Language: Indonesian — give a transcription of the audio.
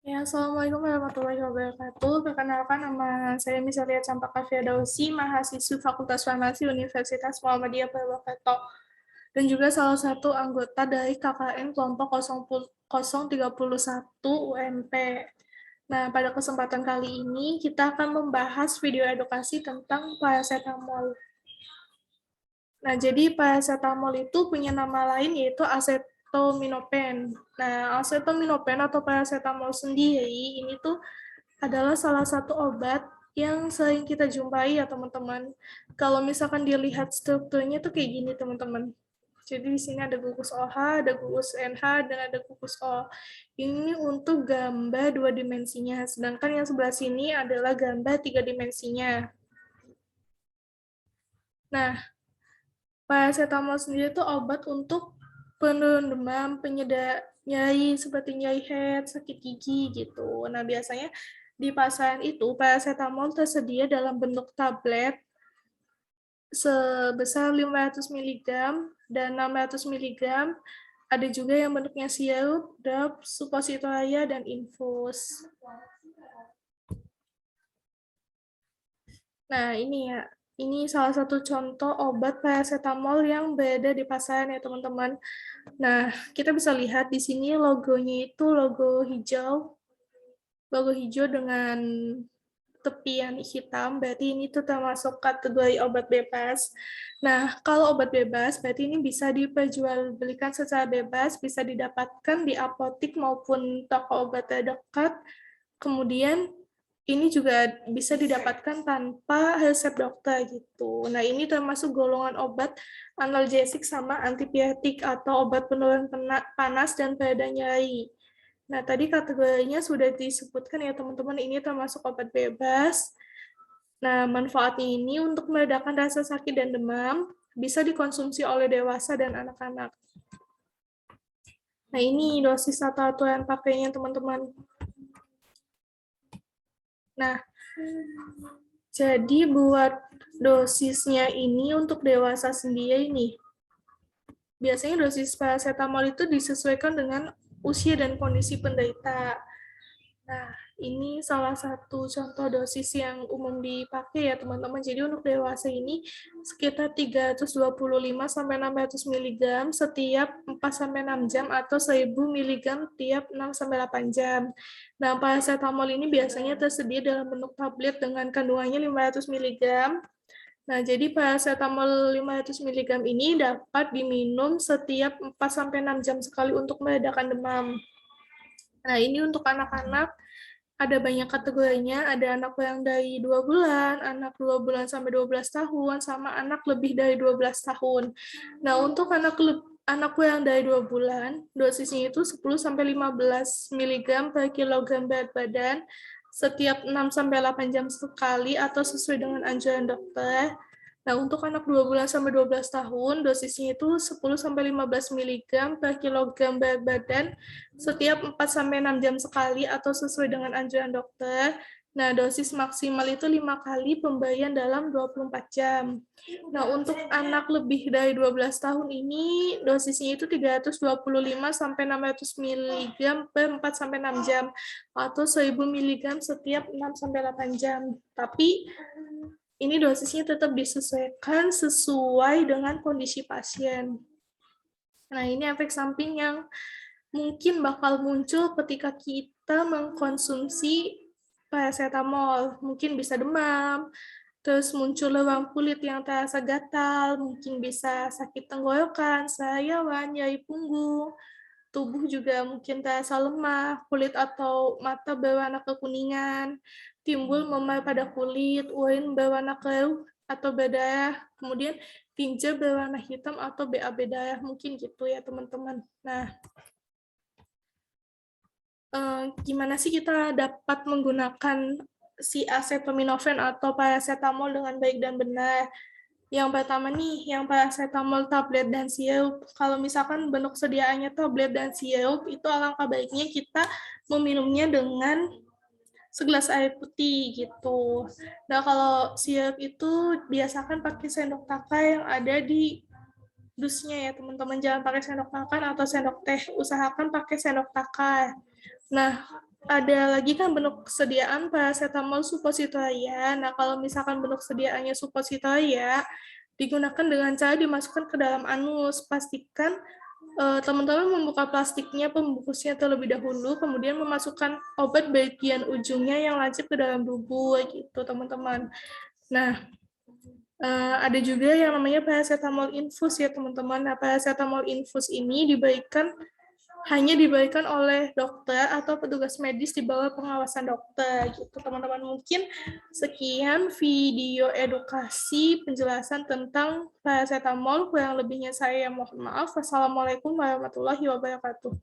Ya, Assalamualaikum warahmatullahi wabarakatuh. Perkenalkan, nama saya Misalia Campaka Firdausi, mahasiswi Fakultas Farmasi Universitas Muhammadiyah Purwokerto, dan juga salah satu anggota dari KKN kelompok 03031 UMP. Nah, pada kesempatan kali ini kita akan membahas video edukasi tentang paracetamol. Nah, jadi paracetamol itu punya nama lain yaitu acetaminophen. Nah, acetaminophen atau paracetamol sendiri ini tuh adalah salah satu obat yang sering kita jumpai ya teman-teman. Kalau misalkan dilihat strukturnya tuh kayak gini teman-teman. Jadi di sini ada gugus OH, ada gugus NH, dan ada gugus O. Ini untuk gambar dua dimensinya, sedangkan yang sebelah sini adalah gambar tiga dimensinya. Nah, paracetamol sendiri itu obat untuk penurun demam, penyeda nyeri seperti nyeri head, sakit gigi gitu. Nah, biasanya di pasaran itu paracetamol tersedia dalam bentuk tablet sebesar 500 mg dan 600 mg. Ada juga yang bentuknya sirup, drop, suppositoria, dan infus. Nah, ini ya. Ini salah satu contoh obat paracetamol yang beredar di pasaran ya, teman-teman. Nah, kita bisa lihat di sini logonya itu logo hijau. Logo hijau dengan tepian hitam, berarti ini tuh termasuk kategori obat bebas. Nah, kalau obat bebas, berarti ini bisa diperjualbelikan secara bebas, bisa didapatkan di apotik maupun toko obat terdekat. Kemudian ini juga bisa didapatkan tanpa resep dokter gitu. Nah, ini termasuk golongan obat analgesik sama antipietik atau obat penurun panas dan pereda nyeri. Nah, tadi kategorinya sudah disebutkan ya teman-teman, ini termasuk obat bebas. Nah, manfaatnya ini untuk meredakan rasa sakit dan demam, bisa dikonsumsi oleh dewasa dan anak-anak. Nah, ini dosis atau aturan pakainya teman-teman. Nah, jadi buat dosisnya ini untuk dewasa sendiri nih. Biasanya dosis paracetamol itu disesuaikan dengan usia dan kondisi penderita. Nah, ini salah satu contoh dosis yang umum dipakai ya teman-teman. Jadi untuk dewasa ini sekitar 325 sampai 600 mg setiap 4 sampai 6 jam atau 1000 mg tiap 6 sampai 8 jam. Nah, paracetamol ini biasanya tersedia dalam bentuk tablet dengan kandungannya 500 mg. Nah, jadi paracetamol 500 mg ini dapat diminum setiap 4 sampai 6 jam sekali untuk meredakan demam. Nah, ini untuk anak-anak ada banyak kategorinya, ada anak yang dari 2 bulan, anak 2 bulan sampai 12 tahun, sama anak lebih dari 12 tahun. Nah, untuk anak yang dari 2 bulan, dosisnya itu 10 sampai 15 mg per kilogram berat badan setiap 6 sampai 8 jam sekali atau sesuai dengan anjuran dokter. Nah, untuk anak 2 bulan sampai 12 tahun, dosisnya itu 10 sampai 15 mg per kilogram berat badan setiap 4 sampai 6 jam sekali atau sesuai dengan anjuran dokter. Nah, dosis maksimal itu 5 kali pemberian dalam 24 jam. Nah, untuk anak lebih dari 12 tahun ini dosisnya itu 325 sampai 600 mg per 4 sampai 6 jam atau 1000 mg setiap 6 sampai 8 jam. Tapi ini dosisnya tetap disesuaikan sesuai dengan kondisi pasien. Nah, ini efek samping yang mungkin bakal muncul ketika kita mengkonsumsi paracetamol. Mungkin bisa demam, terus muncul lewang kulit yang terasa gatal, mungkin bisa sakit tenggorokan, sariawan, nyeri punggung, tubuh juga mungkin terasa lemah, kulit atau mata berwarna kekuningan, timbul memar pada kulit, urin berwarna keruh atau berdarah, kemudian tinja berwarna hitam atau BAB darah, mungkin gitu ya teman-teman. Nah, gimana sih kita dapat menggunakan si acetaminophen atau paracetamol dengan baik dan benar? Yang pertama nih, yang paracetamol tablet dan sirup. Kalau misalkan bentuk sediaannya tablet dan sirup, itu alangkah baiknya kita meminumnya dengan segelas air putih gitu. Nah, kalau sirup itu biasakan pakai sendok takar yang ada di dusnya ya, teman-teman. Jangan pakai sendok makan atau sendok teh. Usahakan pakai sendok takar. Nah, ada lagi kan bentuk kesediaan paracetamol suppositoria. Nah, kalau misalkan bentuk sediaannya suppositoria, digunakan dengan cara dimasukkan ke dalam anus. Pastikan teman-teman membuka plastiknya, pembungkusnya terlebih dahulu, kemudian memasukkan obat bagian ujungnya yang lancip ke dalam tubuh, gitu, teman-teman. Nah, ada juga yang namanya paracetamol infus ya, teman-teman. Nah, paracetamol infus ini hanya diberikan oleh dokter atau petugas medis di bawah pengawasan dokter gitu teman-teman. Mungkin sekian video edukasi penjelasan tentang paracetamol, kurang lebihnya saya mohon maaf. Wassalamualaikum warahmatullahi wabarakatuh.